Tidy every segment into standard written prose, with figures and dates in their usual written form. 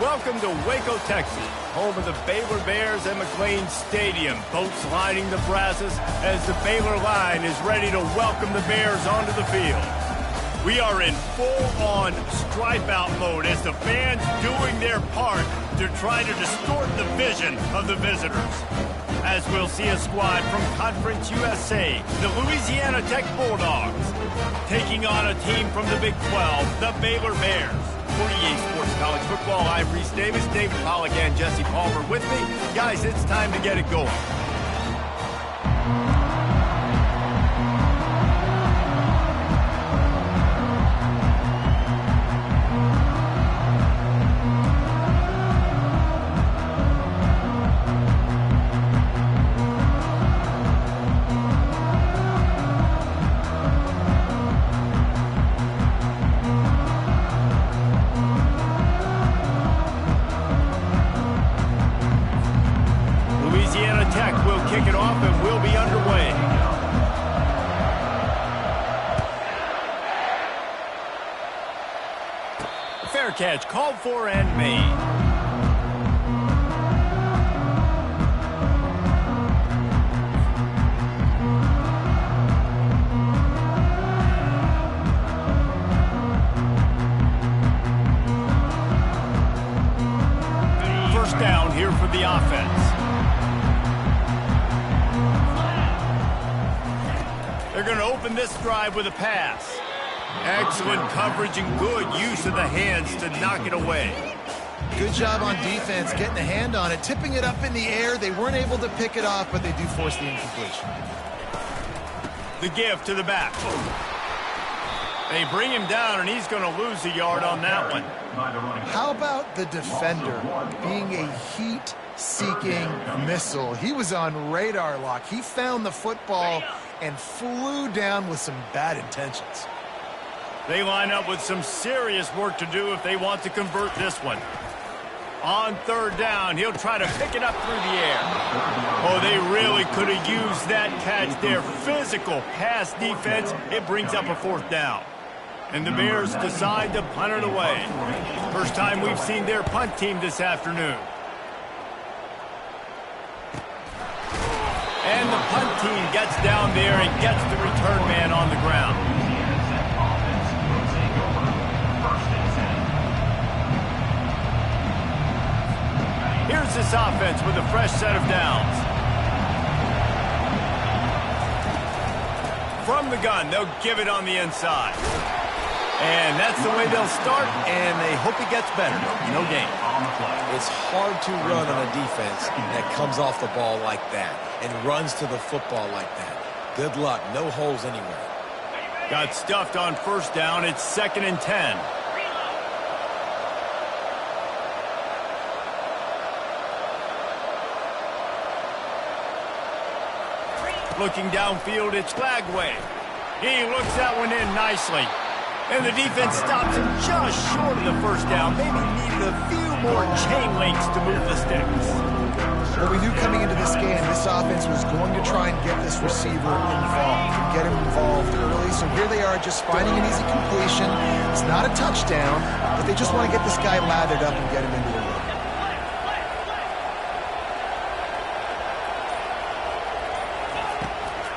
Welcome to Waco, Texas, home of the Baylor Bears and McLean Stadium. Boats lining the brasses as the Baylor line is ready to welcome the Bears onto the field. We are in full-on stripe-out mode as the fans doing their part to try to distort the vision of the visitors. As we'll see a squad from Conference USA, the Louisiana Tech Bulldogs, taking on a team from the Big 12, the Baylor Bears. For EA Sports College Football, I'm Reese Davis, David Pollack, and Jesse Palmer with me. Guys, it's time to get it going. Kick it off and we'll be underway. Fair catch called for and made. First down here for the offense. They're going to open this drive with a pass. Excellent coverage and good use of the hands to knock it away. Good job on defense getting a hand on it, tipping it up in the air. They weren't able to pick it off, but they do force the incompletion. The give to the back. They bring him down, and he's going to lose a yard on that one. How about the defender being a heat-seeking missile? He was on radar lock. He found the football and flew down with some bad intentions. They line up with some serious work to do if they want to convert this one. On third down, he'll try to pick it up through the air. Oh, they really could have used that catch there. Physical pass defense. It brings up a fourth down. And the Bears decide to punt it away. First time we've seen their punt team this afternoon. And the punt team gets down there and gets the return man on the ground. Here's this offense with a fresh set of downs. From the gun, they'll give it on the inside. And that's the way they'll start, and they hope it gets better. No gain. It's hard to run on a defense that comes off the ball like that and runs to the football like that. Good luck. No holes anywhere. Got stuffed on first down. It's 2nd and 10. Looking downfield, it's Lagway. He looks that one in nicely. And the defense stops him just short of the first down. Maybe needed a few more chain links to move the sticks. Well, we knew coming into this game, this offense was going to try and get this receiver involved and get him involved early. So here they are just finding an easy completion. It's not a touchdown, but they just want to get this guy lathered up and get him into the run.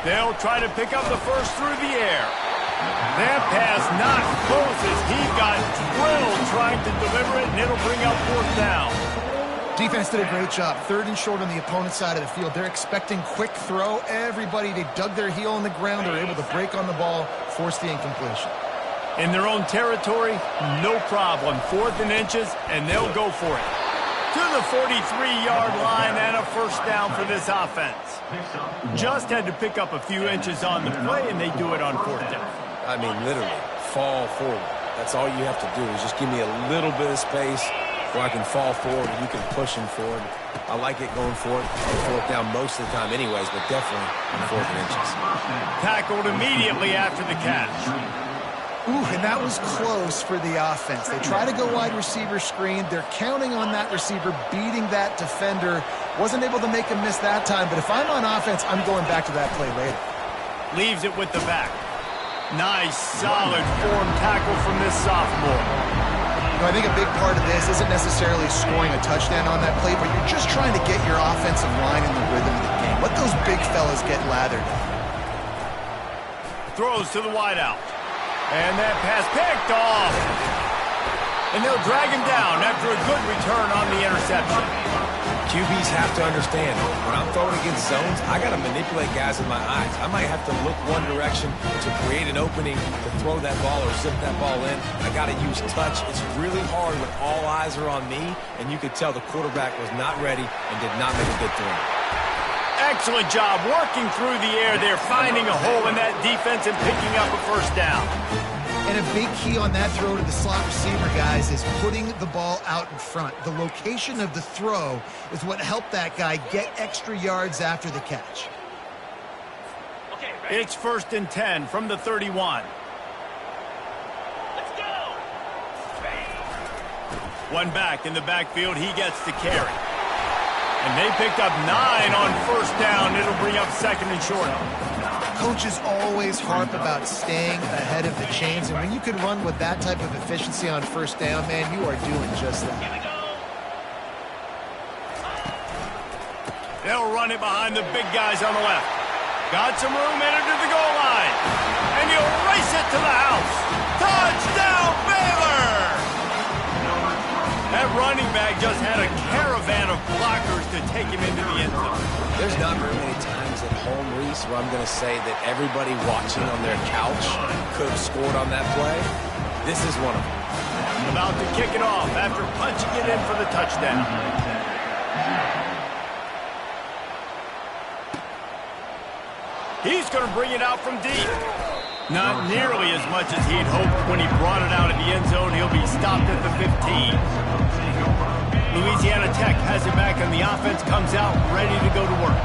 They'll try to pick up the first through the air. That pass not close as he got drilled trying to deliver it, and it'll bring up fourth down. Defense did a great job. 3rd and short on the opponent's side of the field. They're expecting quick throw. Everybody, they dug their heel on the ground. They're able to break on the ball, force the incompletion. In their own territory, no problem. 4th and inches, and they'll go for it. To the 43-yard line and a first down for this offense. Just had to pick up a few inches on the play, and they do it on 4th down. I mean, literally, fall forward. That's all you have to do is just give me a little bit of space where I can fall forward and you can push him forward. I like it going forward. Fourth down most of the time anyways, but definitely on 4th and inches. Tackled immediately after the catch. Ooh, and that was close for the offense. They try to go wide receiver screen. They're counting on that receiver beating that defender. Wasn't able to make him miss that time, but if I'm on offense, I'm going back to that play later. Leaves it with the back. Nice, solid form tackle from this sophomore. No, I think a big part of this isn't necessarily scoring a touchdown on that play, but you're just trying to get your offensive line in the rhythm of the game. Let those big fellas get lathered. Throws to the wideout. And that pass picked off. And they'll drag him down after a good return on the interception. QBs have to understand, when I'm throwing against zones, I got to manipulate guys with my eyes. I might have to look one direction to create an opening to throw that ball or zip that ball in. I got to use touch. It's really hard when all eyes are on me, and you could tell the quarterback was not ready and did not make a good throw. Excellent job working through the air there, finding a hole in that defense and picking up a first down. And a big key on that throw to the slot receiver, guys, is putting the ball out in front. The location of the throw is what helped that guy get extra yards after the catch. It's 1st and 10 from the 31. Let's go! One back in the backfield, he gets the carry. And they picked up 9 on first down. It'll bring up 2nd and short. Coaches always harp about staying ahead of the chains, and when you can run with that type of efficiency on first down, man, you are doing just that. They'll run it behind the big guys on the left. Got some room, entered to the goal line. And he'll race it to the house. Touchdown, Baylor! That running back just had a caravan of blockers to take him into the end zone. There's not very many times at home, Reese, where I'm going to say that everybody watching on their couch could have scored on that play. This is one of them. About to kick it off after punching it in for the touchdown. He's going to bring it out from deep. Not nearly as much as he'd hoped when he brought it out of the end zone. He'll be stopped at the 15. Louisiana Tech has it back, and the offense comes out ready to go to work.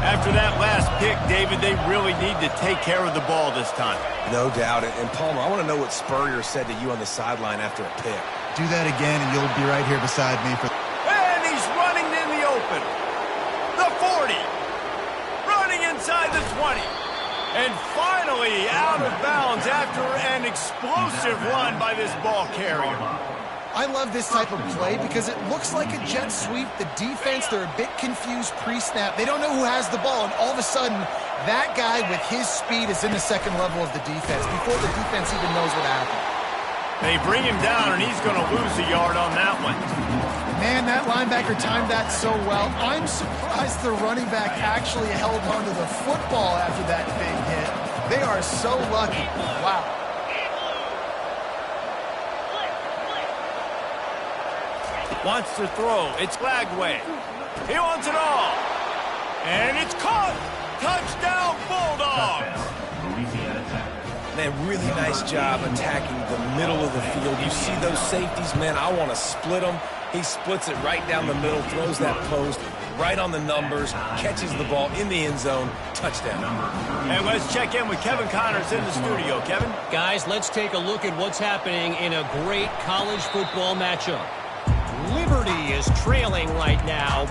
After that last pick, David, they really need to take care of the ball this time. No doubt. And Palmer, I want to know what Spurrier said to you on the sideline after a pick. Do that again, and you'll be right here beside me. And he's running in the open. The 40. Running inside the 20. And finally out of bounds after an explosive run by this ball carrier. I love this type of play because it looks like a jet sweep. The defense, they're a bit confused pre-snap. They don't know who has the ball, and all of a sudden, that guy with his speed is in the second level of the defense before the defense even knows what happened. They bring him down, and he's going to lose a yard on that one. Man, that linebacker timed that so well. I'm surprised the running back actually held onto the football after that big hit. They are so lucky. Wow. Wants to throw. It's Lagway. He wants it all. And it's caught. Touchdown, Bulldogs. Man, really nice job attacking the middle of the field. You see those safeties, man, I want to split them. He splits it right down the middle, throws that post, right on the numbers, catches the ball in the end zone, touchdown. And let's check in with Kevin Connors in the studio. Kevin? Guys, let's take a look at what's happening in a great college football matchup. Liberty is trailing right now.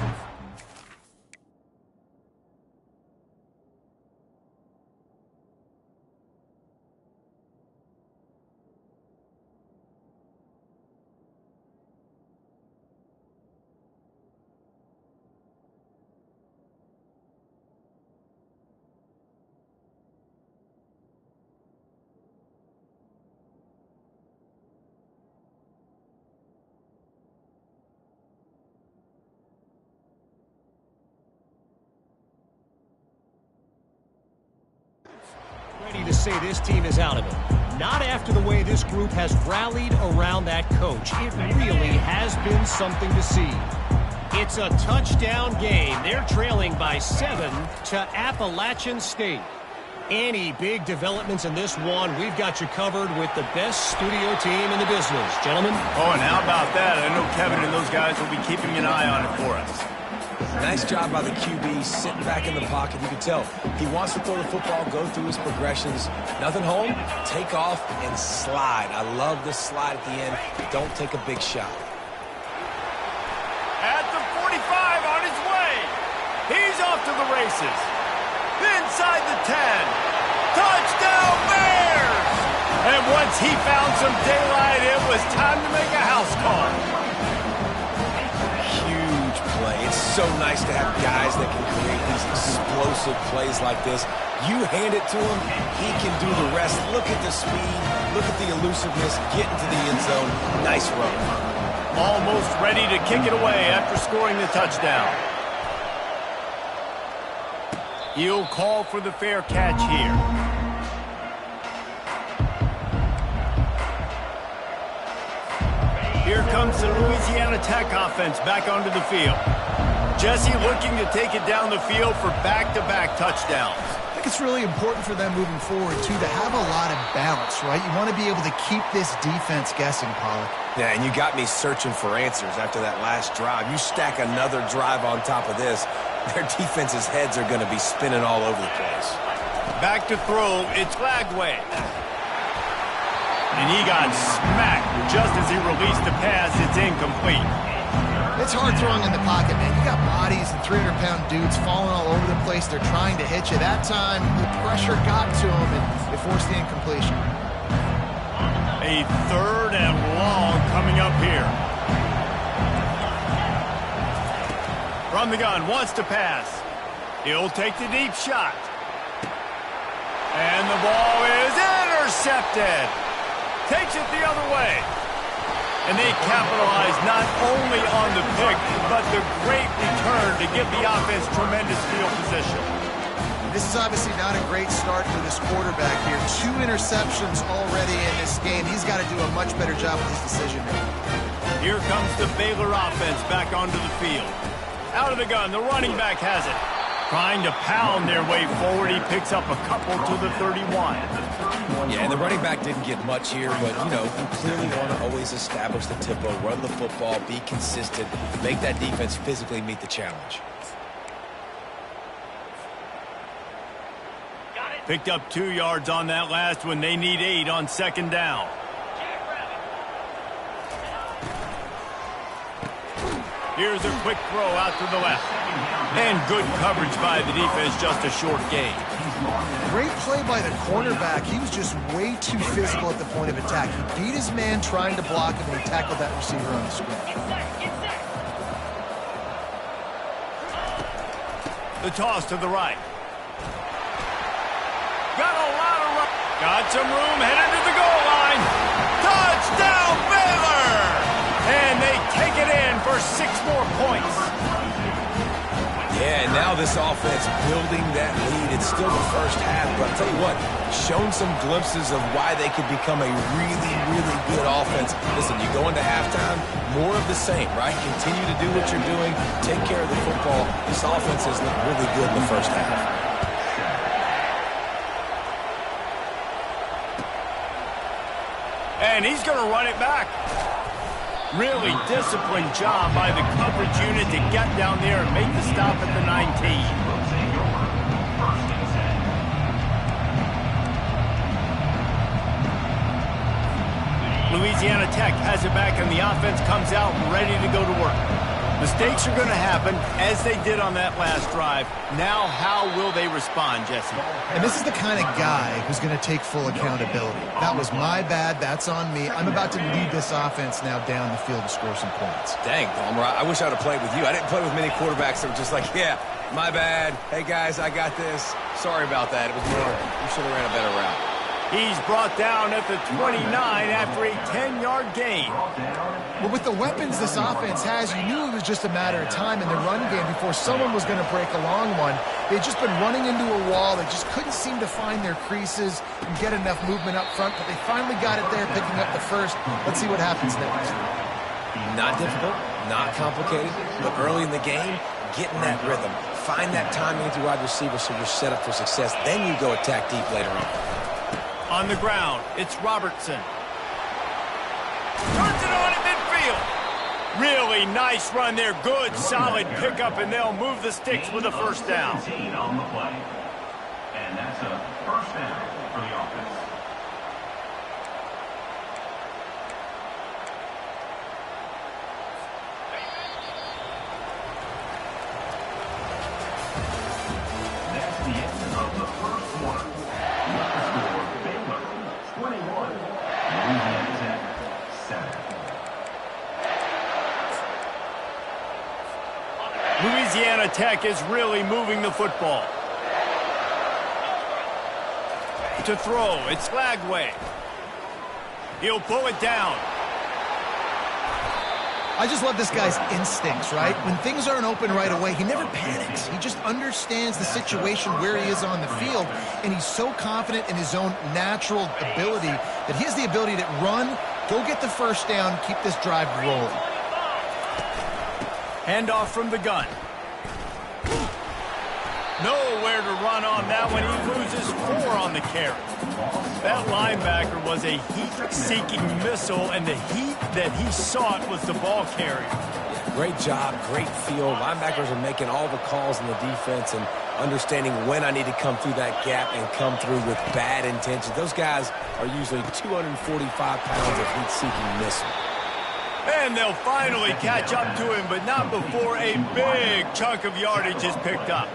Ready to say this team is out of it. Not after the way this group has rallied around that coach. It really has been something to see. It's a touchdown game. They're trailing by 7 to Appalachian State. Any big developments in this one, we've got you covered with the best studio team in the business. Gentlemen? Oh, and how about that? I know Kevin and those guys will be keeping an eye on it for us. Nice job by the QB, sitting back in the pocket. You can tell he wants to throw the football, go through his progressions. Nothing home, take off, and slide. I love the slide at the end. Don't take a big shot. At the 45 on his way. He's off to the races. Inside the 10. Touchdown, Bears! And once he found some daylight, it was time to make a house call. Huge play. It's so nice to have guys that can create these explosive plays like this. You hand it to him, he can do the rest. Look at the speed. Look at the elusiveness. Get into the end zone. Nice run. Almost ready to kick it away after scoring the touchdown. He'll call for the fair catch here. Here comes the Louisiana Tech offense back onto the field. Jesse looking to take it down the field for back-to-back touchdowns. I think it's really important for them moving forward, too, to have a lot of balance, right? You want to be able to keep this defense guessing, Pollack. Yeah, and you got me searching for answers after that last drive. You stack another drive on top of this, their defense's heads are going to be spinning all over the place. Back to throw, it's Lagway. And he got smacked just as he released the pass. It's incomplete. It's hard throwing in the pocket, man. You got bodies and 300-pound dudes falling all over the place. They're trying to hit you. That time, the pressure got to him, and it forced the incompletion. A 3rd and long coming up here. From the gun, wants to pass. He'll take the deep shot. And the ball is intercepted. Takes it the other way. And they capitalize not only on the pick, but the great return to give the offense tremendous field position. This is obviously not a great start for this quarterback here. 2 interceptions already in this game. He's got to do a much better job with his decision making. Here comes the Baylor offense back onto the field. Out of the gun, the running back has it. Trying to pound their way forward. He picks up a couple to the 31. Yeah, and the running back didn't get much here, but, you know, you clearly want to always establish the tempo, run the football, be consistent, make that defense physically meet the challenge. Picked up 2 yards on that last one. They need 8 on 2nd down. Here's a quick throw out to the left. And good coverage by the defense, just a short gain. Great play by the cornerback. He was just way too physical at the point of attack. He beat his man trying to block him, and he tackled that receiver on the screen. The toss to the right. Got a lot of run. Got some room, headed to the goal line. Touchdown, Baylor! And they take it in for 6 more points. Yeah, and now this offense building that lead. It's still the first half, but I'll tell you what, shown some glimpses of why they could become a really, really good offense. Listen, you go into halftime, more of the same, right? Continue to do what you're doing, take care of the football. This offense has looked really good in the first half. And he's going to run it back. Really disciplined job by the coverage unit to get down there and make the stop at the 19. Louisiana Tech has it back, and the offense comes out ready to go to work. Mistakes are going to happen, as they did on that last drive. Now, how will they respond, Jesse? And this is the kind of guy who's going to take full accountability. That was my bad. That's on me. I'm about to lead this offense now down the field to score some points. Dang, Palmer, I wish I would have played with you. I didn't play with many quarterbacks that were just like, yeah, my bad. Hey, guys, I got this. Sorry about that. It was more, you should have ran a better route. He's brought down at the 29 after a 10-yard gain. Well, with the weapons this offense has, you knew it was just a matter of time in the run game before someone was going to break a long one. They'd just been running into a wall. They just couldn't seem to find their creases and get enough movement up front, but they finally got it there, picking up the first. Let's see what happens next. Not difficult, not complicated, but early in the game, getting that rhythm. Find that timing with your wide receiver so you're set up for success. Then you go attack deep later on. On the ground, it's Robertson. Turns it on at midfield. Really nice run there. Good, solid pickup, and they'll move the sticks with a first down. On the play. And that's a first down for the offense. That's the end of the first quarter. Score Baylor 21. Louisiana Tech is really moving the football. To throw, it's Lagway. He'll pull it down. I just love this guy's instincts, right? When things aren't open right away, he never panics. He just understands the situation where he is on the field, and he's so confident in his own natural ability that he has the ability to run, go get the first down, keep this drive rolling. Handoff from the gun. Nowhere to run on that one. He loses 4 on the carry. That linebacker was a heat-seeking missile, and the heat that he sought was the ball carrier. Great job, great feel. Linebackers are making all the calls in the defense and understanding when I need to come through that gap and come through with bad intentions. Those guys are usually 245 pounds of heat-seeking missile. And they'll finally catch up to him, but not before a big chunk of yardage is picked up.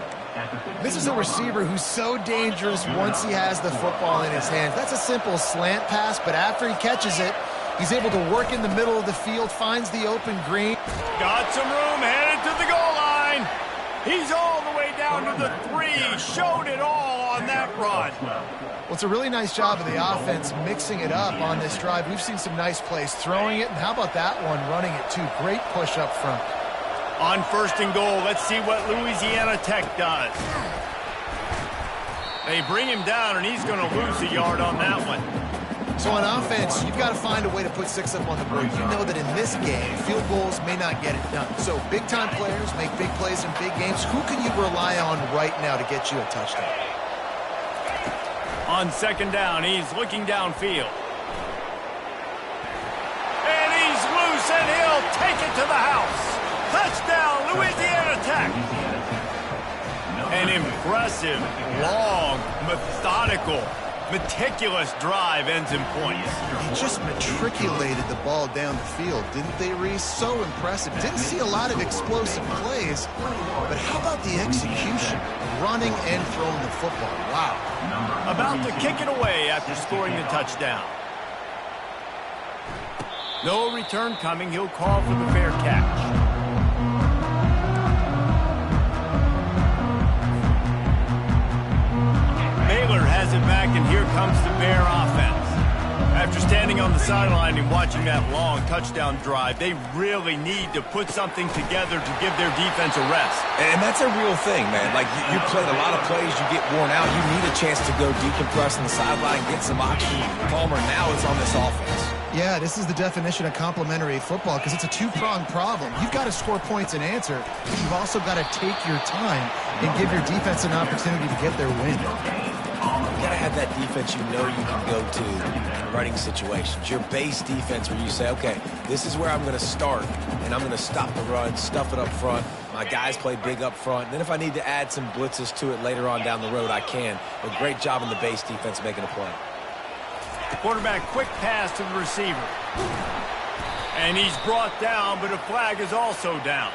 This is a receiver who's so dangerous once he has the football in his hands. That's a simple slant pass, but after he catches it, he's able to work in the middle of the field, finds the open green. Got some room, headed to the goal line. He's all the way down to the 3, showed it all on that run. Well, it's a really nice job of the offense mixing it up on this drive. We've seen some nice plays throwing it, and how about that one running it too? Great push up front. On 1st and goal, let's see what Louisiana Tech does. They bring him down, and he's going to lose a yard on that one. So on offense, you've got to find a way to put 6 up on the board. You know that in this game, field goals may not get it done. So big-time players make big plays in big games. Who can you rely on right now to get you a touchdown? On 2nd down, he's looking downfield. And he's loose, and he'll take it to the house. Touchdown, Louisiana Tech. An impressive, long, methodical, meticulous drive ends in points. He just matriculated the ball down the field, didn't they, Reese? So impressive. Didn't see a lot of explosive plays, but how about the execution? Running and throwing the football. Wow. About to kick it away after scoring the touchdown. No return coming. He'll call for the fair catch. Baylor has it back, and here comes the Bear offense. After standing on the sideline and watching that long touchdown drive, they really need to put something together to give their defense a rest. And that's a real thing, man. Like, you played a lot of plays, you get worn out. You need a chance to go decompress on the sideline, get some oxygen. Palmer, now it's on this offense. Yeah, this is the definition of complementary football because it's a two-pronged problem. You've got to score points and answer, but you've also got to take your time and give your defense an opportunity to get their win. You got to have that defense you know you can go to in running situations. Your base defense where you say, okay, this is where I'm going to start, and I'm going to stop the run, stuff it up front. My guys play big up front. Then if I need to add some blitzes to it later on down the road, I can. But great job in the base defense making a play. Quarterback, quick pass to the receiver. And he's brought down, but a flag is also down.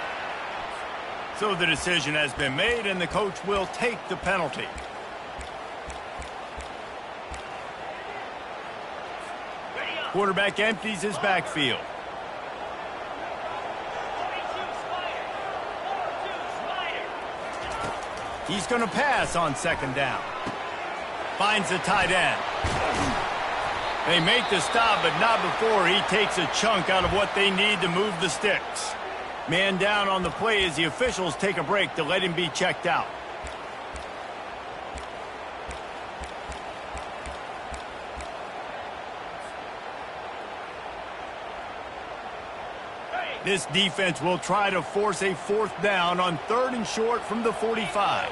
So the decision has been made, and the coach will take the penalty. Quarterback empties his backfield. He's going to pass on 2nd down. Finds the tight end. They make the stop, but not before he takes a chunk out of what they need to move the sticks. Man down on the play as the officials take a break to let him be checked out. This defense will try to force a 4th down on 3rd and short from the 45.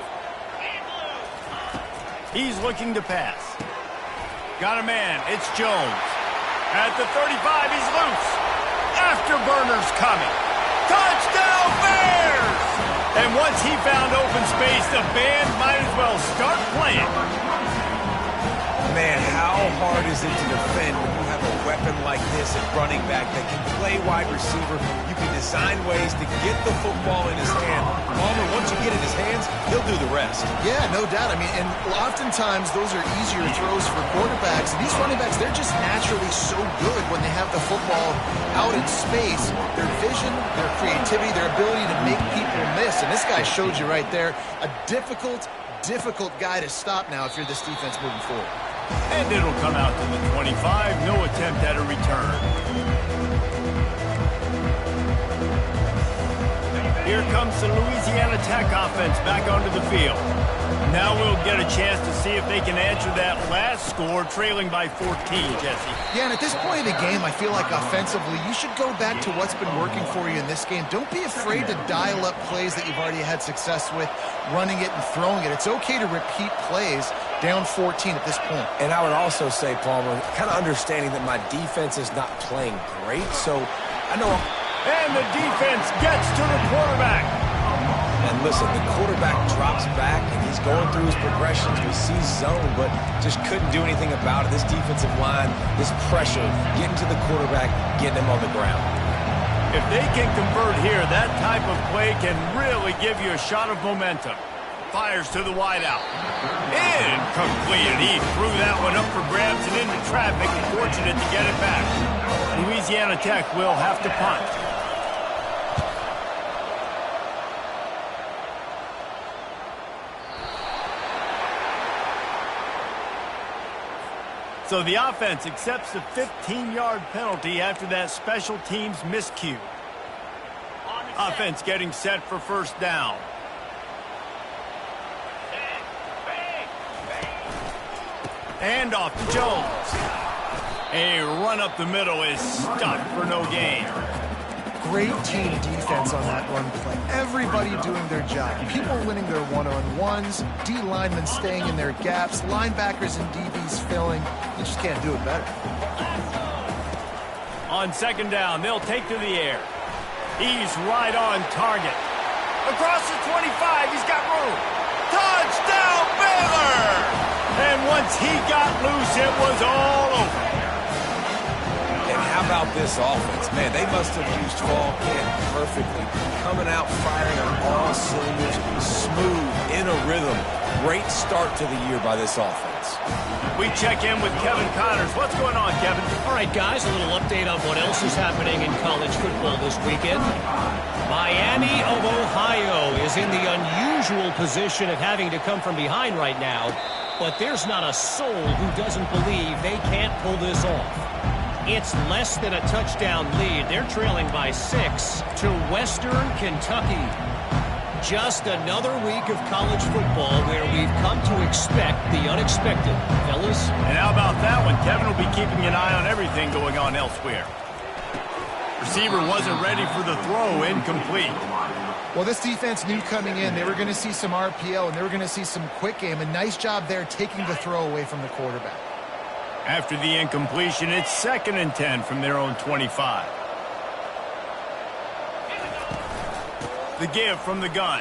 He's looking to pass. Got a man. It's Jones. At the 35, he's loose. Afterburner's coming. Touchdown, Bears! And once he found open space, the band might as well start playing. Man, how hard is it to defend when you have a weapon like this at running back that can play wide receiver? You can design ways to get the football in his hand. Palmer, once you get it in his hands, he'll do the rest. Yeah, no doubt. I mean, and oftentimes those are easier throws for quarterbacks. And these running backs, they're just naturally so good when they have the football out in space. Their vision, their creativity, their ability to make people miss. miss, and this guy showed you right there, a difficult guy to stop now if you're this defense moving forward. And it'll come out to the 25. No attempt at a return. Here comes the Louisiana Tech offense back onto the field. Now we'll get a chance to see if they can answer that last score, trailing by 14, Jesse. Yeah, and at this point of the game, I feel like offensively, you should go back to what's been working for you in this game. Don't be afraid to dial up plays that you've already had success with, running it and throwing it. It's okay to repeat plays down 14 at this point. And I would also say, Palmer, kind of understanding that my defense is not playing great, so I know. And the defense gets to the quarterback. And listen, the quarterback drops back, and he's going through his progressions. We see zone, but just couldn't do anything about it. This defensive line, this pressure, getting to the quarterback, getting him on the ground. If they can convert here, that type of play can really give you a shot of momentum. Fires to the wideout. Incomplete. He threw that one up for grabs and into traffic, and fortunate to get it back. Louisiana Tech will have to punt. So the offense accepts a 15-yard penalty after that special teams miscue. Offense getting set for first down. And off to Jones. A run up the middle is stuck for no gain. Great team defense on that run play. Everybody doing their job. People winning their one-on-ones, D linemen staying in their gaps, linebackers and DBs filling. You just can't do it better. On second down, they'll take to the air. He's right on target. Across the 25, he's got room. Touchdown, Baylor! And once he got loose, it was all over. And how about this offense? Man, they must have used fall camp perfectly. Coming out, firing on all cylinders, smooth, in a rhythm. Great start to the year by this offense. We check in with Kevin Connors. What's going on, Kevin? All right, guys, a little update on what else is happening in college football this weekend. Miami of Ohio is in the unusual position of having to come from behind right now, but there's not a soul who doesn't believe they can't pull this off. It's less than a touchdown lead. They're trailing by 6 to Western Kentucky. Just another week of college football where we've come to expect the unexpected, fellas. And how about that one? Kevin will be keeping an eye on everything going on elsewhere. Receiver wasn't ready for the throw, incomplete. Well, this defense knew coming in they were going to see some RPO and they were going to see some quick game. A nice job there taking the throw away from the quarterback. After the incompletion, it's 2nd and 10 from their own 25. The give from the gun.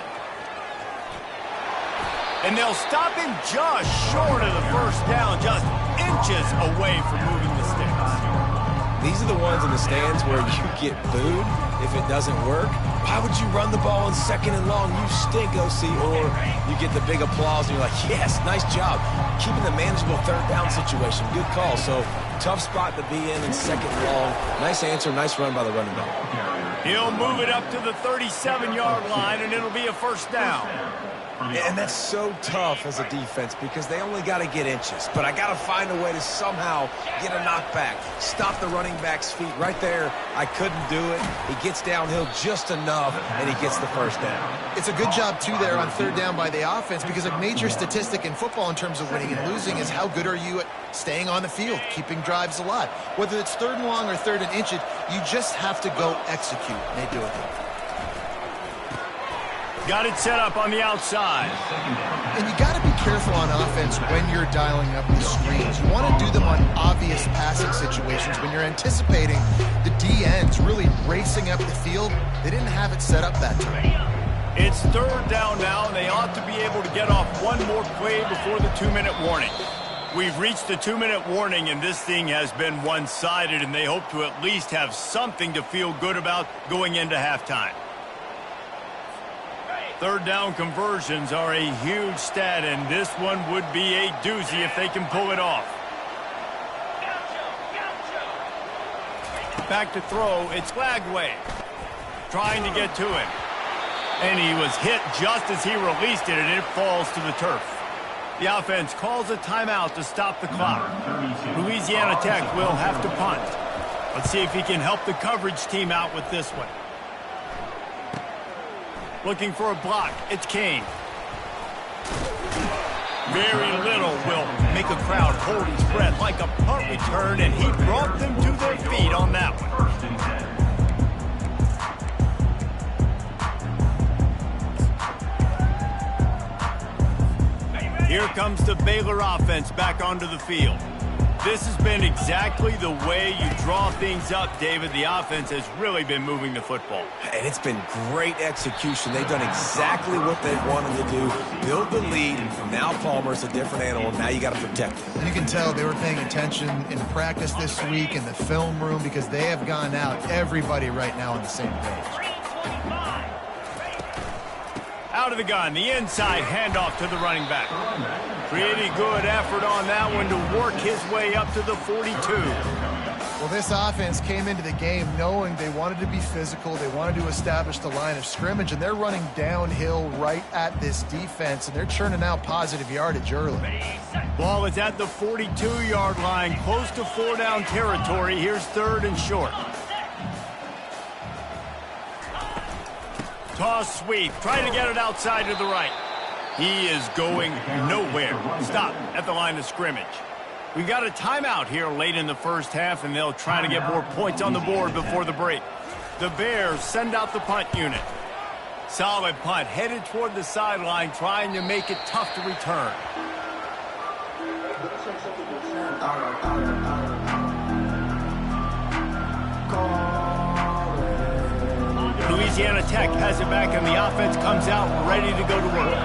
And they'll stop him just short of the first down, just inches away from moving the sticks. These are the ones in the stands where you get booed if it doesn't work. Why would you run the ball on 2nd and long? You stink, OC. Or you get the big applause and you're like, yes, nice job. Keeping the manageable 3rd down situation. Good call. So tough spot to be in 2nd and long. Nice answer, nice run by the running back. He'll move it up to the 37-yard line, and it'll be a first down. And that's so tough as a defense because they only got to get inches. But I got to find a way to somehow get a knockback, stop the running back's feet right there. I couldn't do it. He gets downhill just enough, and he gets the first down. It's a good job, too, there on 3rd down by the offense because a major statistic in football in terms of winning and losing is how good are you at staying on the field, keeping drives alive. Whether it's 3rd and long or 3rd and inches, you just have to go execute. And they do it. Got it set up on the outside. And you got to be careful on offense when you're dialing up the screens. You want to do them on obvious passing situations when you're anticipating the D-ends really racing up the field. They didn't have it set up that time. It's 3rd down now, and they ought to be able to get off one more play before the 2-minute warning. We've reached the 2-minute warning, and this thing has been one-sided, and they hope to at least have something to feel good about going into halftime. 3rd down conversions are a huge stat, and this one would be a doozy if they can pull it off. Back to throw, it's Flagway. Trying to get to him. And he was hit just as he released it, and it falls to the turf. The offense calls a timeout to stop the clock. Louisiana Tech will have to punt. Let's see if he can help the coverage team out with this one. Looking for a block. It's Kane. Very little will make a crowd hold his breath like a punt return, and he brought them to their feet on that one. Here comes the Baylor offense back onto the field. This has been exactly the way you draw things up, David. The offense has really been moving the football. And it's been great execution. They've done exactly what they wanted to do. Build the lead. Now Palmer's a different animal. Now you got to protect him. You can tell they were paying attention in practice this week in the film room because they have gone out, everybody right now on the same page. Out of the gun, the inside handoff to the running back. Pretty good effort on that one to work his way up to the 42. Well, this offense came into the game knowing they wanted to be physical, they wanted to establish the line of scrimmage, and they're running downhill right at this defense, and they're churning out positive yardage early. Ball is at the 42-yard line, close to 4-down territory. Here's 3rd and short. Toss sweep, trying to get it outside to the right. He is going nowhere. Stop at the line of scrimmage. We got a timeout here late in the first half, and they'll try to get more points on the board before the break. The Bears send out the punt unit. Solid punt, headed toward the sideline, trying to make it tough to return. Louisiana Tech has it back, and the offense comes out ready to go to work.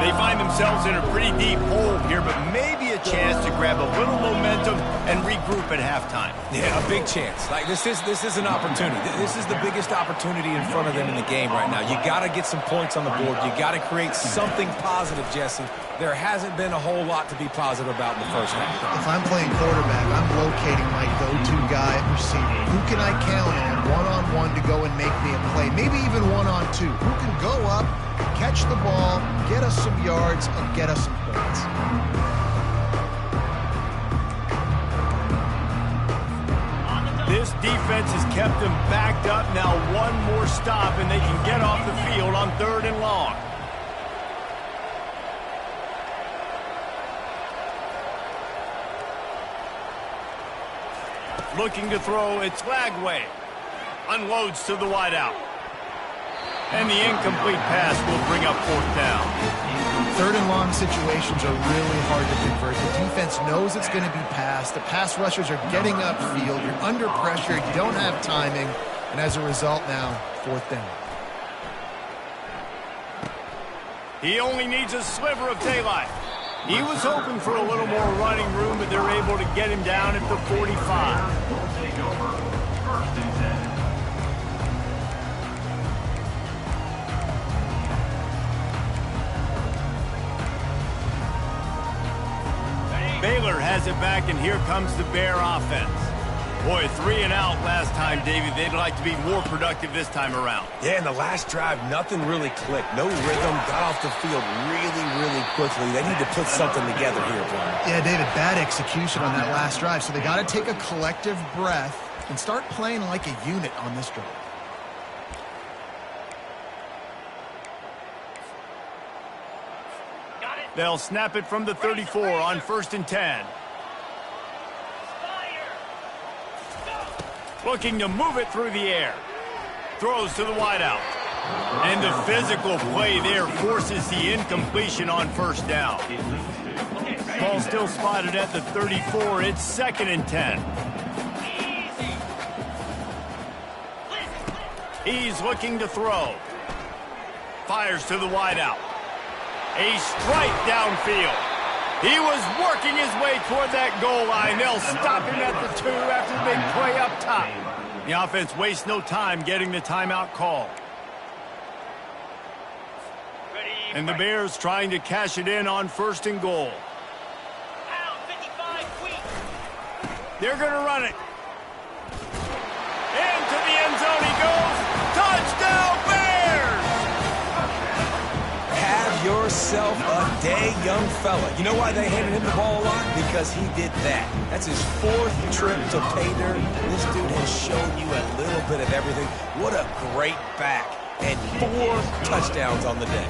They find themselves in a pretty deep hole here, but maybe a chance to grab a little momentum and regroup at halftime. Yeah, a big chance. Like this is an opportunity. This is the biggest opportunity in front of them in the game right now. You got to get some points on the board. You got to create something positive, Jesse. There hasn't been a whole lot to be positive about in the first half. If I'm playing quarterback, I'm locating my go-to guy at receiver. Who can I count on one-on-one to go and make me a play? Maybe even one-on-two. Who can go up, catch the ball, get us some yards, and get us some points? This defense has kept them backed up. Now one more stop, and they can get off the field on 3rd and long. Looking to throw, it's Lagway. Unloads to the wideout. And the incomplete pass will bring up 4th down. 3rd and long situations are really hard to convert. The defense knows it's going to be passed. The pass rushers are getting upfield. You're under pressure. You don't have timing. And as a result now, 4th down. He only needs a sliver of daylight. He was hoping for a little more running room, but they're able to get him down at the 45. Take over. 1st and 10. Baylor has it back, and here comes the Bear offense. Boy, 3 and out last time, Davey. They'd like to be more productive this time around. Yeah, in the last drive, nothing really clicked. No rhythm, got off the field really quickly. They need to put something together here, Brian. Yeah, David, bad execution on that last drive. So they got to take a collective breath and start playing like a unit on this drive. They'll snap it from the 34 on 1st and 10. Looking to move it through the air. Throws to the wideout. And the physical play there forces the incompletion on 1st down. Ball still spotted at the 34. It's 2nd and 10. He's looking to throw. Fires to the wideout. A strike downfield. He was working his way toward that goal line. They'll stop him at the 2 after the big play up top. The offense wastes no time getting the timeout call. And the Bears trying to cash it in on 1st and goal. They're going to run it. Into the end zone he goes. Touchdown, Bears! yourself a day, young fella. You know why they handed him the ball a lot? Because he did that. That's his 4th trip to pay dirt. This dude has shown you a little bit of everything. What a great back. And 4 touchdowns on the day.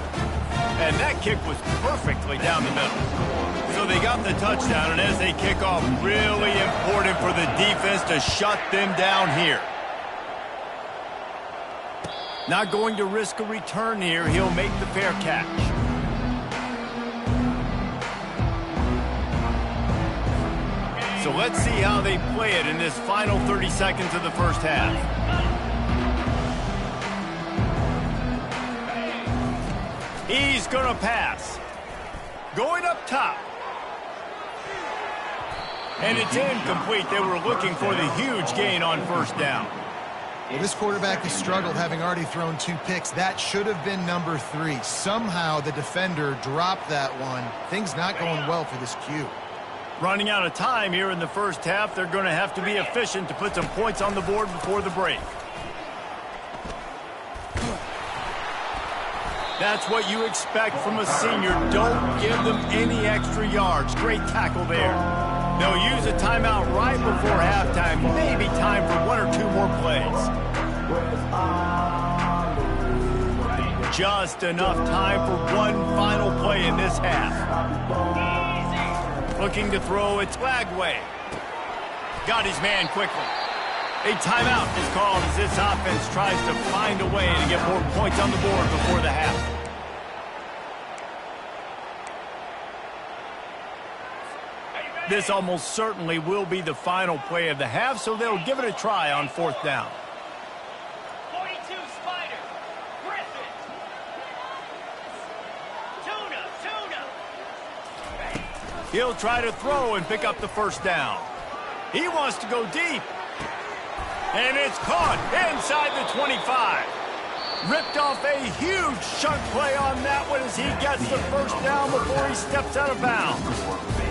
And that kick was perfectly down the middle. So they got the touchdown, and as they kick off, really important for the defense to shut them down here. Not going to risk a return here. He'll make the fair catch. So let's see how they play it in this final 30 seconds of the first half. He's going to pass. Going up top. And it's incomplete. They were looking for the huge gain on first down. Well, this quarterback has struggled, having already thrown 2 picks. That should have been number 3. Somehow the defender dropped that one. Things not going well for this Q. Running out of time here in the first half. They're going to have to be efficient to put some points on the board before the break. That's what you expect from a senior. Don't give them any extra yards. Great tackle there. They'll use a timeout right before halftime. Maybe time for 1 or 2 more plays. Just enough time for one final play in this half. Looking to throw, it's Lagway. Got his man quickly. A timeout is called as this offense tries to find a way to get more points on the board before the half. This almost certainly will be the final play of the half, so they'll give it a try on 4th down. 42 Spider. Griffin. Tuna. He'll try to throw and pick up the first down. He wants to go deep. And it's caught inside the 25. Ripped off a huge chunk play on that one as he gets the first down before he steps out of bounds.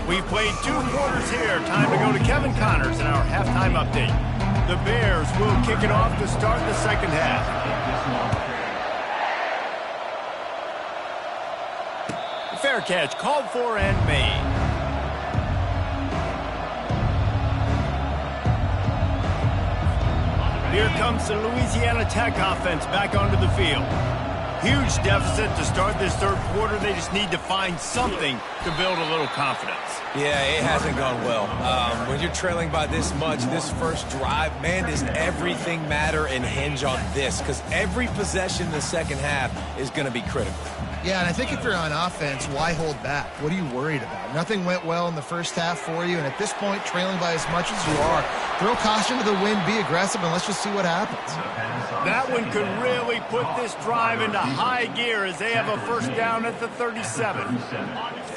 We played 2 quarters here. Time to go to Kevin Connors in our halftime update. The Bears will kick it off to start the second half. The fair catch called for and made. Here comes the Louisiana Tech offense back onto the field. Huge deficit to start this 3rd quarter. They just need to find something to build a little confidence. Yeah, it hasn't gone well. When you're trailing by this much, this first drive, man, does everything matter and hinge on this? Because every possession in the second half is going to be critical. Yeah, and I think if you're on offense, why hold back? What are you worried about? Nothing went well in the first half for you, and at this point, trailing by as much as you are, throw caution to the wind, be aggressive, and let's just see what happens. That one could really put this drive into high gear as they have a first down at the 37.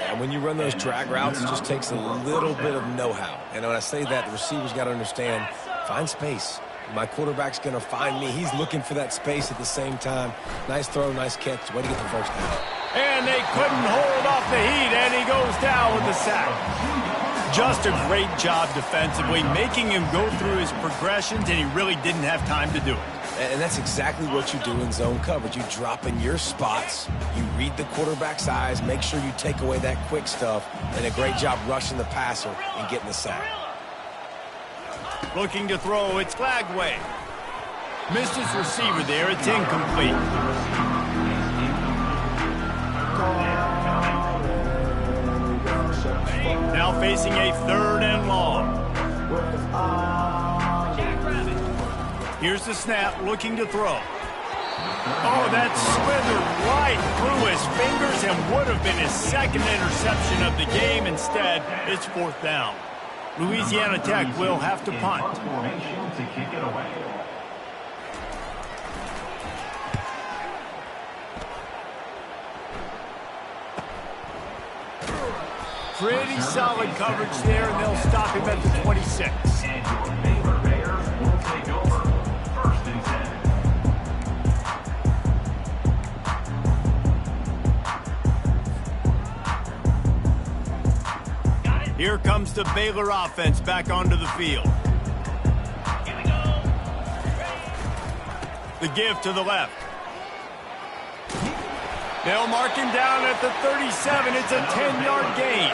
And when you run those drag routes, it just takes a little bit of know-how. And when I say that, the receivers got to understand, find space. My quarterback's going to find me. He's looking for that space at the same time. Nice throw, nice catch. Way to get the first down. And they couldn't hold off the heat, and he goes down with the sack. Just a great job defensively, making him go through his progressions, and he really didn't have time to do it. And that's exactly what you do in zone coverage. You drop in your spots, you read the quarterback's eyes, make sure you take away that quick stuff, and a great job rushing the passer and getting the sack. Looking to throw, it's Lagway. Missed his receiver there, it's incomplete. Now facing a 3rd and long. Here's the snap, looking to throw. Oh, that slithered right through his fingers and would have been his 2nd interception of the game. Instead, it's 4th down. Louisiana Tech will have to punt. Pretty solid coverage there, and they'll stop him at the 26. Baylor Bears will take over 1st and 10. Here comes the Baylor offense back onto the field. Here we go. The give to the left. They'll mark him down at the 37. It's a 10-yard gain.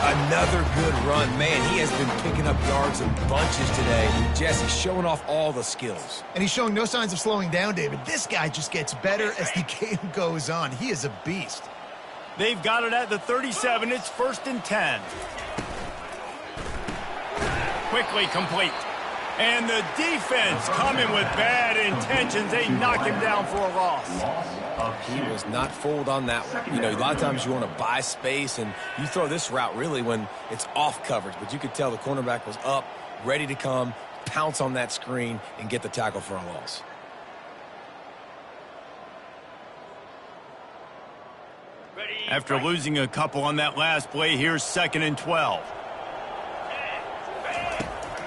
Another good run. Man, he has been picking up yards in bunches today. Jesse showing off all the skills. And he's showing no signs of slowing down, David. This guy just gets better as the game goes on. He is a beast. They've got it at the 37. It's 1st and 10. Quickly complete. And the defense coming with bad intentions. They knock him down for a loss. He was not fooled on that one. You know, a lot of times you want to buy space, and you throw this route really when it's off coverage. But you could tell the cornerback was up, ready to come, pounce on that screen, and get the tackle for a loss. After losing a couple on that last play, here's 2nd and 12.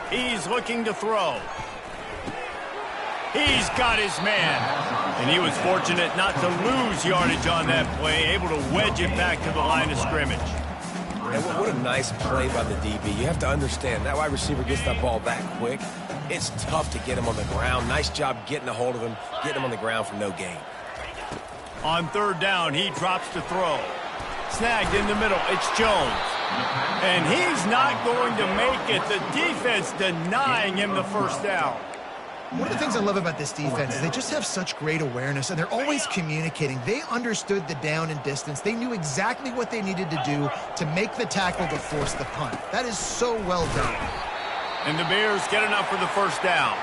He's looking to throw. He's got his man. And he was fortunate not to lose yardage on that play, able to wedge it back to the line of scrimmage. And what a nice play by the DB. You have to understand, that wide receiver gets that ball that quick. It's tough to get him on the ground. Nice job getting a hold of him, getting him on the ground for no gain. On 3rd down, he drops to throw. Snagged in the middle. It's Jones. And he's not going to make it. The defense denying him the 1st down. One of the things I love about this defense is they just have such great awareness, and they're always communicating. They understood the down and distance. They knew exactly what they needed to do to make the tackle to force the punt. That is so well done. And the Bears get enough for the 1st down.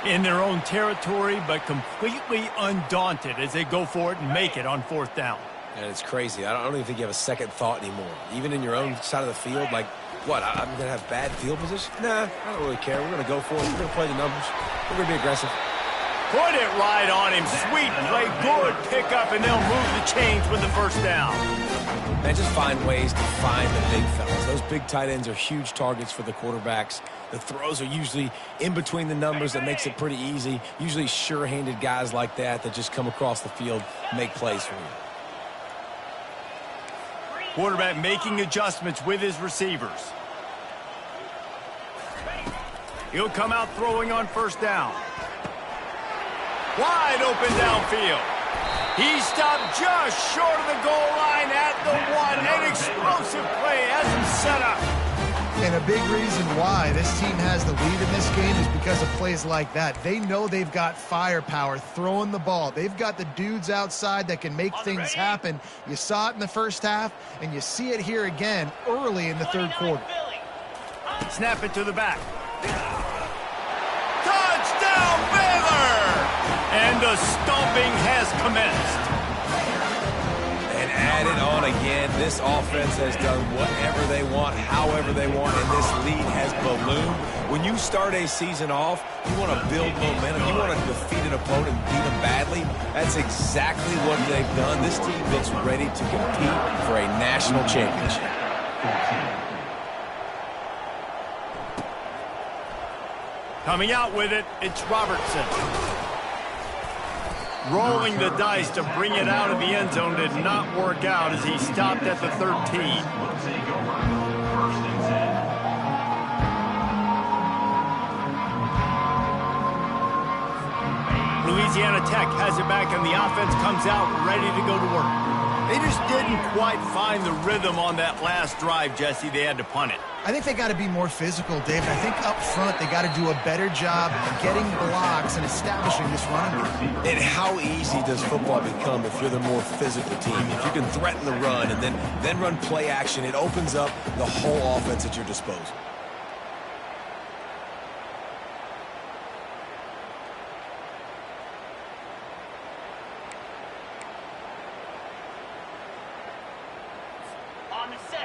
In their own territory, but completely undaunted as they go for it and make it on 4th down. And it's crazy. I don't even think you have a second thought anymore. Even in your own side of the field, like, what, I'm going to have bad field position? Nah, I don't really care. We're going to go for it. We're going to play the numbers. We're going to be aggressive. Put it right on him. Sweet play, good pickup, and they'll move the chains with the 1st down. Man, just find ways to find the big fellas. Those big tight ends are huge targets for the quarterbacks. The throws are usually in between the numbers. That makes it pretty easy. Usually sure-handed guys like that just come across the field, make plays for you. Quarterback making adjustments with his receivers. He'll come out throwing on 1st down. Wide open downfield. He stopped just short of the goal line at the 1. An explosive play has him set up. And a big reason why this team has the lead in this game is because of plays like that. They know they've got firepower throwing the ball. They've got the dudes outside that can make things happen. You saw it in the 1st half, and you see it here again early in the 3rd quarter. Snap it to the back. Touchdown, Baylor! And the stomping has commenced. And add it on again. This offense has done whatever they want, however they want, and this lead has ballooned. When you start a season off, you want to build momentum. You want to defeat an opponent and beat them badly. That's exactly what they've done. This team looks ready to compete for a national championship. Coming out with it, it's Robertson. Rolling the dice to bring it out of the end zone did not work out as he stopped at the 13. Louisiana Tech has it back, and the offense comes out ready to go to work. They just didn't quite find the rhythm on that last drive, Jesse. They had to punt it. I think they got to be more physical, David. I think up front they got to do a better job of getting blocks and establishing this running game. And how easy does football become if you're the more physical team? If you can threaten the run and then run play action, it opens up the whole offense at your disposal.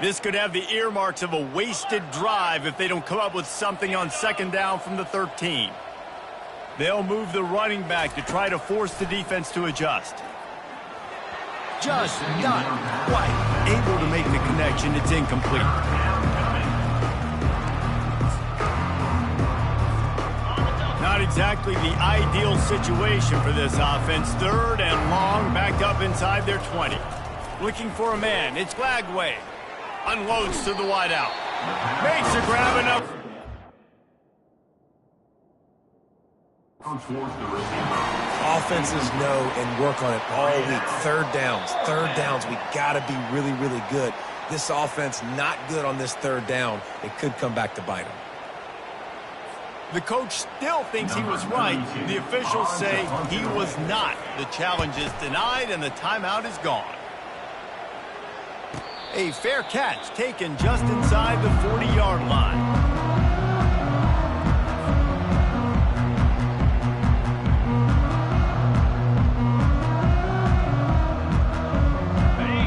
This could have the earmarks of a wasted drive if they don't come up with something on 2nd down from the 13. They'll move the running back to try to force the defense to adjust. Just not quite able to make the connection. It's incomplete. Not exactly the ideal situation for this offense. 3rd and long, backed up inside their 20. Looking for a man. It's Glagway. Unloads to the wideout. Makes a grab enough. Towards the receiver. Offenses know and work on it all week. Third downs. We got to be really, really good. This offense not good on this third down. It could come back to bite them. The coach still thinks he was right. The officials say he was not. The challenge is denied and the timeout is gone. A fair catch taken just inside the 40-yard line.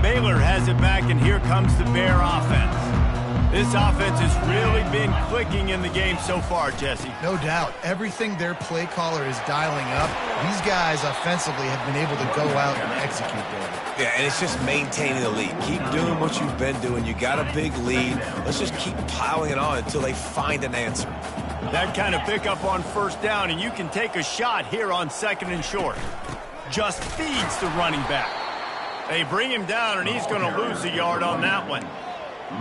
Baylor has it back, and here comes the Bear offense. This offense has really been clicking in the game so far, Jesse. No doubt. Everything their play caller is dialing up, these guys offensively have been able to go out and execute there. Yeah, and it's just maintaining the lead. Keep doing what you've been doing. You got a big lead. Let's just keep piling it on until they find an answer. That kind of pickup on first down, and you can take a shot here on 2nd and short. Just feeds the running back. They bring him down, and he's going to lose a yard on that one.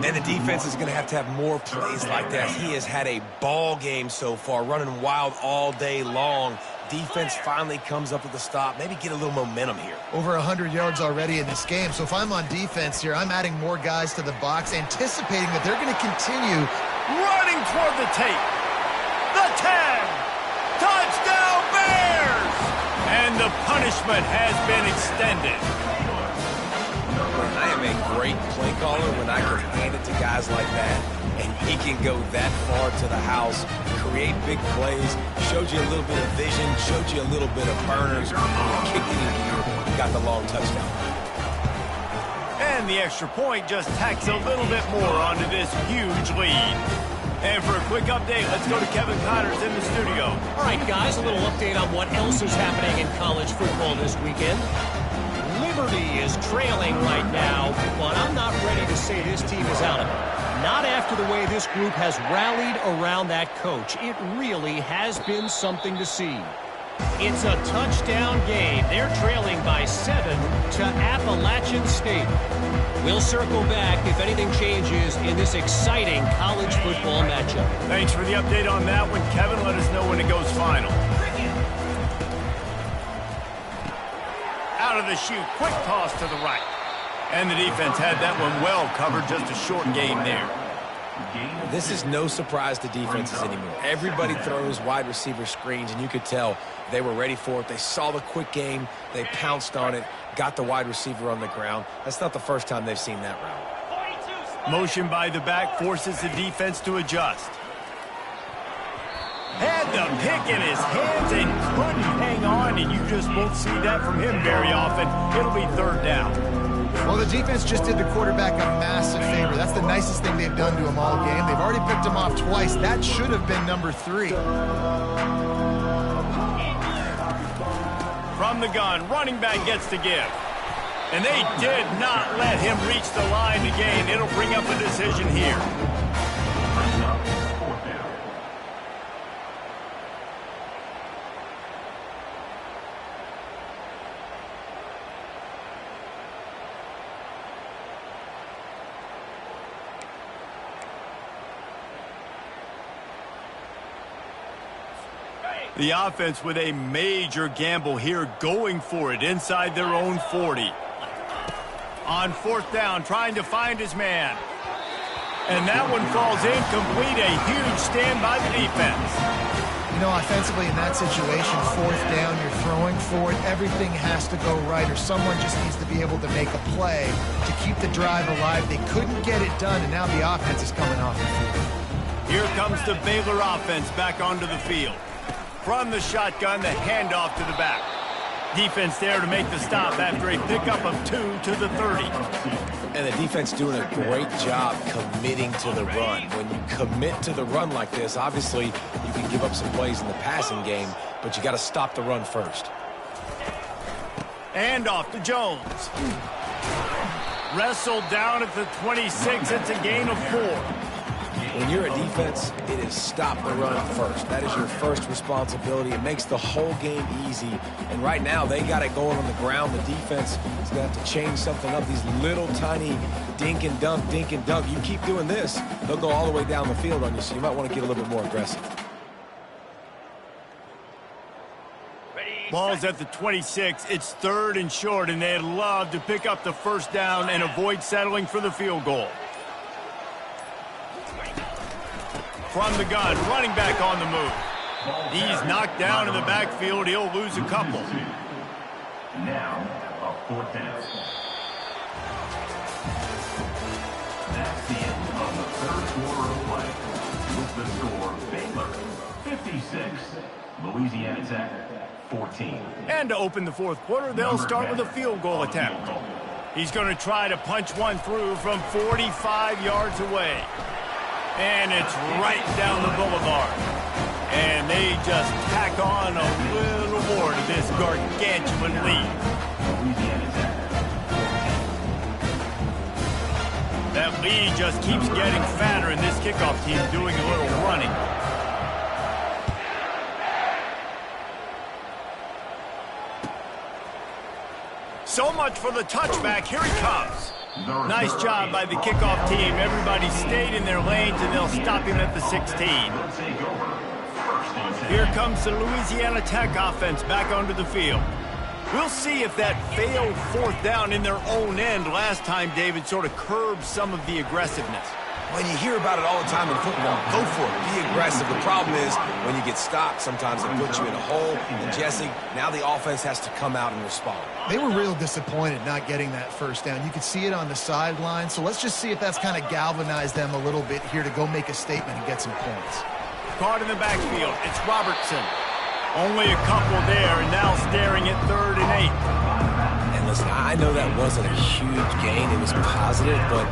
And the defense is going to have more plays like that. He has had a ball game so far, running wild all day long. Defense finally comes up with a stop. Maybe get a little momentum here. Over 100 yards already in this game. So if I'm on defense here, I'm adding more guys to the box, anticipating that they're going to continue running toward the tape. The 10. Touchdown Bears! And the punishment has been extended. I am a great play caller when I can hand it to guys like that, and he can go that far to the house, create big plays, showed you a little bit of vision, showed you a little bit of burners, kicked it in gear, got the long touchdown. And the extra point just tacks a little bit more onto this huge lead. And for a quick update, let's go to Kevin Connors in the studio. All right, guys, a little update on what else is happening in college football this weekend. Liberty is trailing right now, but I'm not ready to say this team is out of it. Not after the way this group has rallied around that coach. It really has been something to see. It's a touchdown game. They're trailing by 7 to Appalachian State. We'll circle back if anything changes in this exciting college football matchup. Thanks for the update on that one, Kevin. Let us know when it goes final. Out of the chute, quick toss to the right. And the defense had that one well covered, just a short game there. This is no surprise to defenses anymore. Everybody throws wide receiver screens, and you could tell they were ready for it. They saw the quick game. They pounced on it, got the wide receiver on the ground. That's not the first time they've seen that route. Motion by the back forces the defense to adjust. Had the pick in his hands and couldn't hang on, and you just won't see that from him very often. It'll be 3rd down. Well, the defense just did the quarterback a massive favor. That's the nicest thing they've done to him all game. They've already picked him off twice. That should have been number 3. From the gun, running back gets to give. And they did not let him reach the line to gain. It'll bring up a decision here. The offense with a major gamble here, going for it inside their own 40. On 4th down, trying to find his man. And that one falls incomplete. A huge stand by the defense. You know, offensively in that situation, 4th down, you're throwing for it. Everything has to go right, or someone just needs to be able to make a play to keep the drive alive. They couldn't get it done, and now the offense is coming off the field. Here comes the Baylor offense back onto the field. From the shotgun, the handoff to the back. Defense there to make the stop after a pickup of 2 to the 30. And the defense doing a great job committing to the run. When you commit to the run like this, obviously you can give up some plays in the passing game, but you got to stop the run first. And off to Jones. Wrestled down at the 26. It's a gain of 4. When you're a defense, it is stop the run first. That is your first responsibility. It makes the whole game easy. And right now, they got it going on the ground. The defense is going to have to change something up. These little tiny dink and dunk, dink and dunk. You keep doing this, they'll go all the way down the field on you, so you might want to get a little bit more aggressive. Ball's at the 26. It's 3rd and short, and they'd love to pick up the first down and avoid settling for the field goal. From the gun, running back on the move. He's knocked down in the backfield. He'll lose a couple. Now, a 4th down. That's the end of the 3rd quarter of play. With the score, Baylor 56, Louisiana Tech 14. And to open the 4th quarter, they'll start with a field goal attempt. He's going to try to punch one through from 45 yards away. And it's right down the boulevard. And they just tack on a little more to this gargantuan lead. That lead just keeps getting fatter, and this kickoff team doing a little running. So much for the touchback. Here he comes. Nice job by the kickoff team. Everybody stayed in their lanes, and they'll stop him at the 16. Here comes the Louisiana Tech offense back onto the field. We'll see if that failed 4th down in their own end last time, David, sort of curbed some of the aggressiveness. When you hear about it all the time in football, go for it. Be aggressive. The problem is when you get stopped, sometimes it puts you in a hole. And, Jesse, now the offense has to come out and respond. They were real disappointed not getting that first down. You could see it on the sideline. So let's just see if that's kind of galvanized them a little bit here to go make a statement and get some points. Caught in the backfield. It's Robertson. Only a couple there, and now staring at 3rd and 8. And listen, I know that wasn't a huge gain. It was positive, but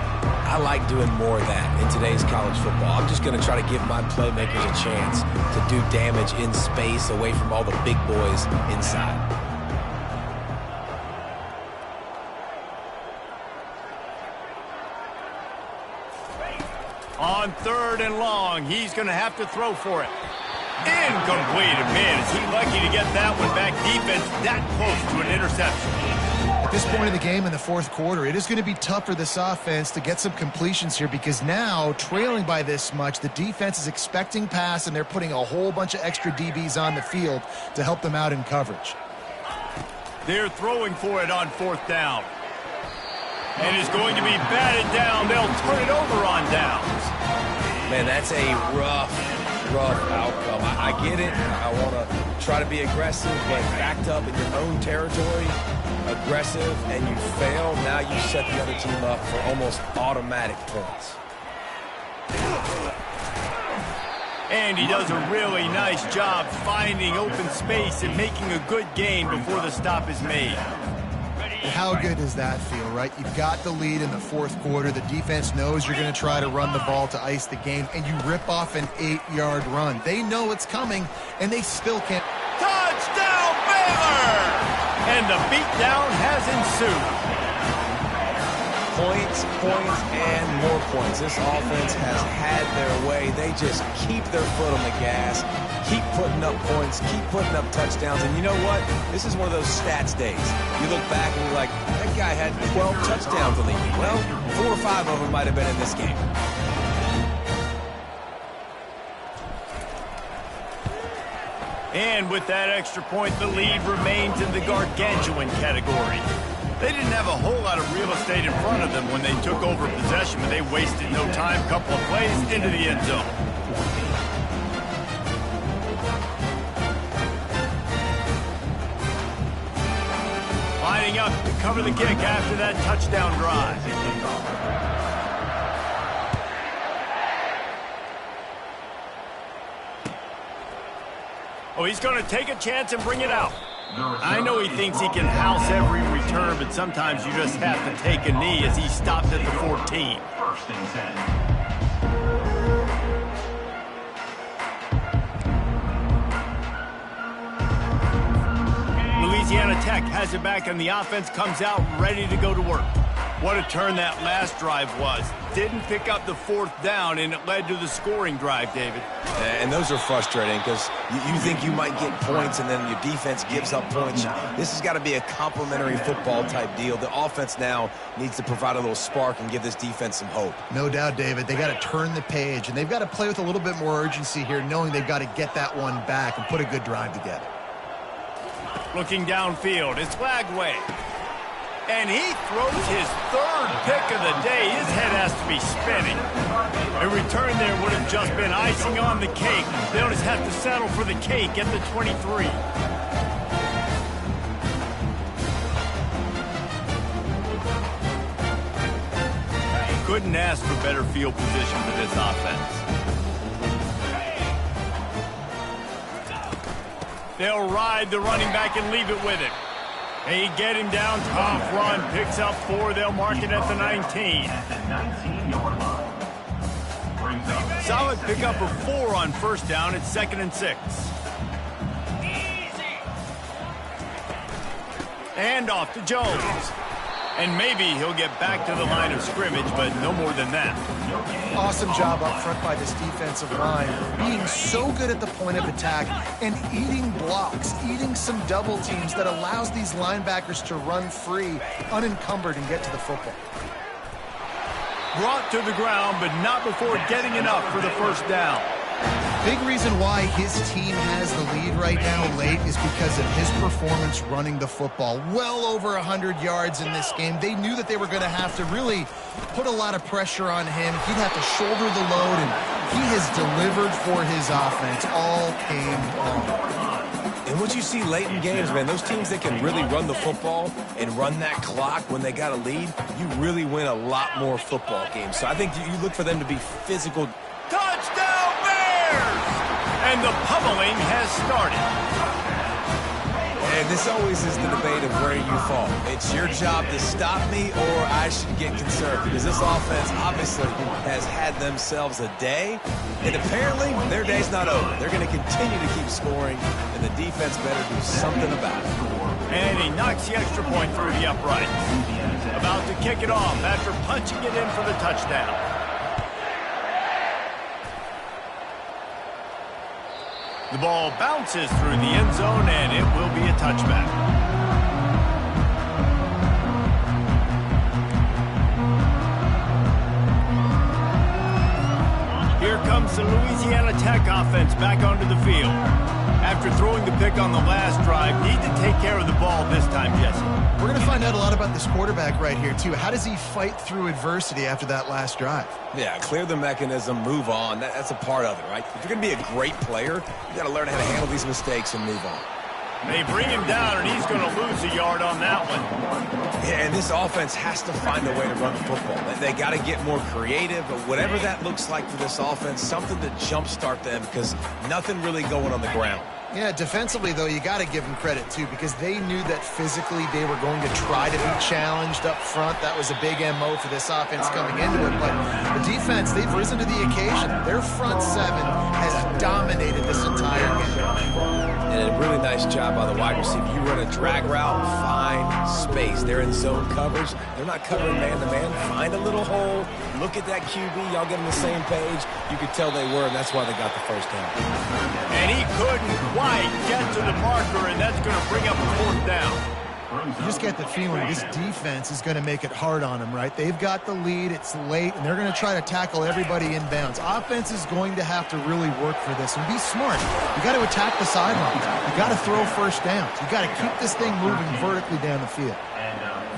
I like doing more of that in today's college football. I'm just going to try to give my playmakers a chance to do damage in space away from all the big boys inside. On 3rd and long, he's going to have to throw for it. Incomplete. Man, is he lucky to get that one back. Defense that close to an interception. At this point in the game in the 4th quarter, it is going to be tough for this offense to get some completions here because now, trailing by this much, the defense is expecting pass, and they're putting a whole bunch of extra DBs on the field to help them out in coverage. They're throwing for it on 4th down. And it's going to be batted down. They'll turn it over on downs. Man, that's a rough outcome. I get it. I want to try to be aggressive, but backed up in your own territory, aggressive, and you fail, now you set the other team up for almost automatic points. And he does a really nice job finding open space and making a good gain before the stop is made. How good does that feel, right? You've got the lead in the 4th quarter. The defense knows you're going to try to run the ball to ice the game, and you rip off an 8-yard run. They know it's coming, and they still can't. Touchdown, Baylor! And the beatdown has ensued. Points, and more points. This offense has had their way. They just keep their foot on the gas, keep putting up points, keep putting up touchdowns. And you know what? This is one of those stats days. You look back and you're like, that guy had 12 touchdowns on the year. Well, 4 or 5 of them might have been in this game. And with that extra point, the lead remains in the gargantuan category. They didn't have a whole lot of real estate in front of them when they took over possession, but they wasted no time. Couple of plays into the end zone. Lining up to cover the kick after that touchdown drive. Oh, he's going to take a chance and bring it out. I know he thinks he can house every return, but sometimes you just have to take a knee as he stopped at the 14. 1st and 10. Louisiana Tech has it back, and the offense comes out ready to go to work. What a turn that last drive was. Didn't pick up the 4th down, and it led to the scoring drive, David. And those are frustrating because you think you might get points and then your defense gives up points. This has got to be a complementary football type deal. The offense now needs to provide a little spark and give this defense some hope. No doubt, David. They got to turn the page, and they've got to play with a little bit more urgency here, knowing they've got to get that one back and put a good drive together. Looking downfield, it's Lagway. And he throws his third pick of the day. His head has to be spinning. A return there would have just been icing on the cake. They'll just have to settle for the cake at the 23. Couldn't ask for better field position for this offense. They'll ride the running back and leave it with him. They get him down, tough run, picks up 4. They'll mark it at the 19. At the 19-yard line. Brings up Solid pickup of 4 on first down. It's 2nd and 6. Easy. And off to Jones. And maybe he'll get back to the line of scrimmage, but no more than that. Awesome job up front by this defensive line, being so good at the point of attack and eating blocks, eating some double teams that allows these linebackers to run free, unencumbered, and get to the football. Brought to the ground, but not before getting enough for the first down. Big reason why his team has the lead right now late is because of his performance running the football. Well over 100 yards in this game. They knew that they were going to have to really put a lot of pressure on him. He'd have to shoulder the load, and he has delivered for his offense all game long. And what you see late in games, man, those teams that can really run the football and run that clock when they got a lead, you really win a lot more football games. So I think you look for them to be physical. Touchdown Bears! And the pummeling has started. And this always is the debate of where you fall. It's your job to stop me or I should get concerned, because this offense obviously has had themselves a day, and apparently their day's not over. They're going to continue to keep scoring, and the defense better do something about it. And he knocks the extra point through the upright. About to kick it off after punching it in for the touchdown. The ball bounces through the end zone, and it will be a touchback. Here comes the Louisiana Tech offense back onto the field. After throwing the pick on the last drive, need to take care of the ball this time, Jesse. We're going to find out a lot about this quarterback right here, too. How does he fight through adversity after that last drive? Yeah, clear the mechanism, move on. That's a part of it, right? If you're going to be a great player, you got to learn how to handle these mistakes and move on. They bring him down, and he's going to lose a yard on that one. Yeah, and this offense has to find a way to run the football. They got to get more creative, but whatever that looks like for this offense, something to jumpstart them, because nothing really going on the ground. Yeah, defensively, though, you got to give them credit, too, because they knew that physically they were going to try to be challenged up front. That was a big MO for this offense coming into it. But the defense, they've risen to the occasion. Their front seven has dominated this entire game. And a really nice job by the wide receiver. You run a drag route, find space. They're in zone coverage. They're not covering man-to-man. Find a little hole. Look at that QB. Y'all get on the same page. You could tell they were, and that's why they got the first down. And he couldn't quite get to the marker, and that's going to bring up a 4th down. You just get the feeling this defense is going to make it hard on them, right? They've got the lead. It's late, and they're going to try to tackle everybody inbounds. Offense is going to have to really work for this and be smart. You got to attack the sidelines. You got to throw first downs. You got to keep this thing moving vertically down the field.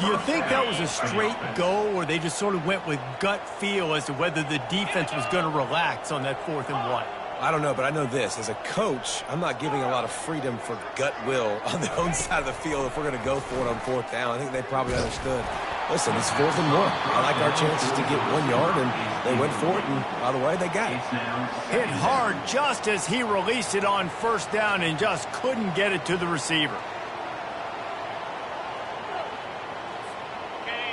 Do you think that was a straight go, or they just sort of went with gut feel as to whether the defense was going to relax on that 4th and 1? I don't know, but I know this. As a coach, I'm not giving a lot of freedom for gut will on their own side of the field if we're going to go for it on 4th down. I think they probably understood. Listen, it's 4th and 1. I like our chances to get 1 yard, and they went for it, and by the way, they got it. Hit hard just as he released it on 1st down and just couldn't get it to the receiver.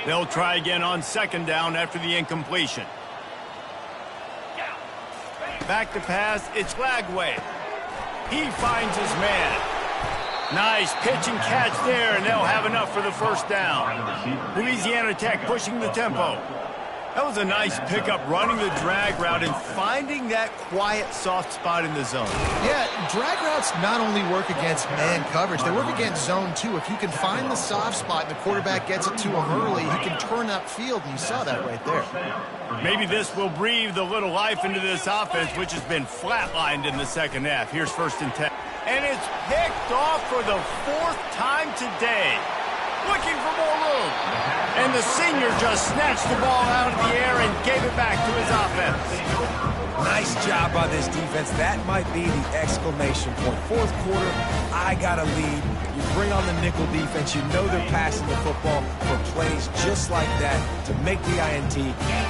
They'll try again on 2nd down after the incompletion. Back to pass, it's Lagway. He finds his man. Nice pitch and catch there, and they'll have enough for the 1st down. Louisiana Tech pushing the tempo. That was a nice pickup, running the drag route and finding that quiet, soft spot in the zone. Yeah, drag routes not only work against man coverage, they work against zone too. If you can find the soft spot and the quarterback gets it to him early, he can turn upfield, and you saw that right there. Maybe this will breathe a little life into this offense, which has been flatlined in the second half. Here's 1st and 10. And it's picked off for the 4th time today. Looking for more room. And the senior just snatched the ball out of the air and gave it back to his offense. Nice job by this defense. That might be the exclamation point. 4th quarter, I got a lead. You bring on the nickel defense. You know they're passing the football for plays just like that to make the INT,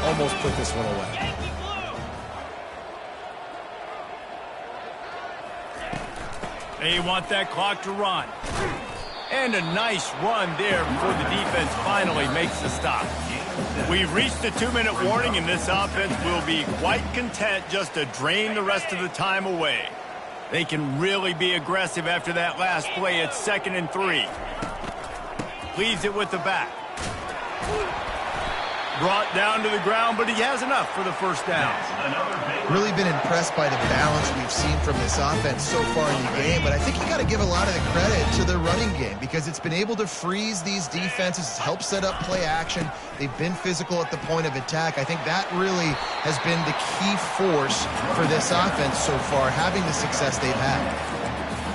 almost put this one away. They want that clock to run. And a nice run there before the defense finally makes the stop. We've reached the 2-minute warning, and this offense will be quite content just to drain the rest of the time away. They can really be aggressive after that last play. It's 2nd and 3. Leaves it with the back. Brought down to the ground, but he has enough for the 1st down. Really been impressed by the balance we've seen from this offense so far in the game, but I think you got to give a lot of the credit to the running game because it's been able to freeze these defenses, it's helped set up play action. They've been physical at the point of attack. I think that really has been the key force for this offense so far, having the success they've had.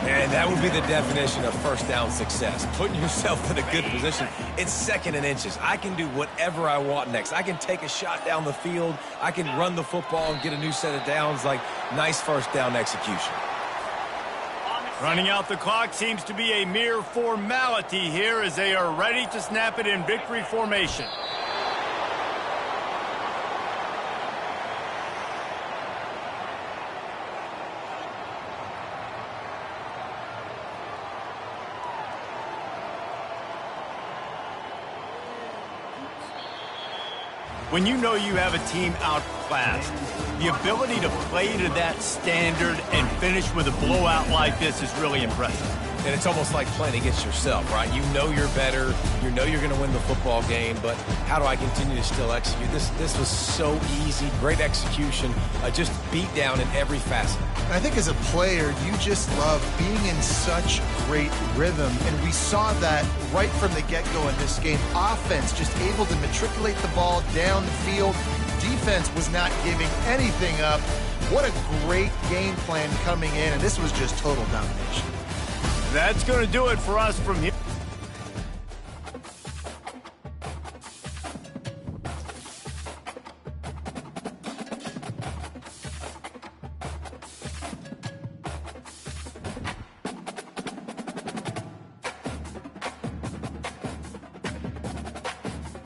And that would be the definition of 1st down success. Putting yourself in a good position. It's 2nd and inches. I can do whatever I want next. I can take a shot down the field. I can run the football and get a new set of downs. Like, nice 1st down execution. Running out the clock seems to be a mere formality here as they are ready to snap it in victory formation. When you know you have a team outclassed, the ability to play to that standard and finish with a blowout like this is really impressive. And it's almost like playing against yourself, right? You know you're better. You know you're going to win the football game, but how do I continue to still execute? This was so easy. Great execution. Just beat down in every facet. I think as a player, you just love being in such great rhythm, and we saw that right from the get-go in this game. Offense just able to matriculate the ball down the field. Defense was not giving anything up. What a great game plan coming in, and this was just total domination. That's going to do it for us from here.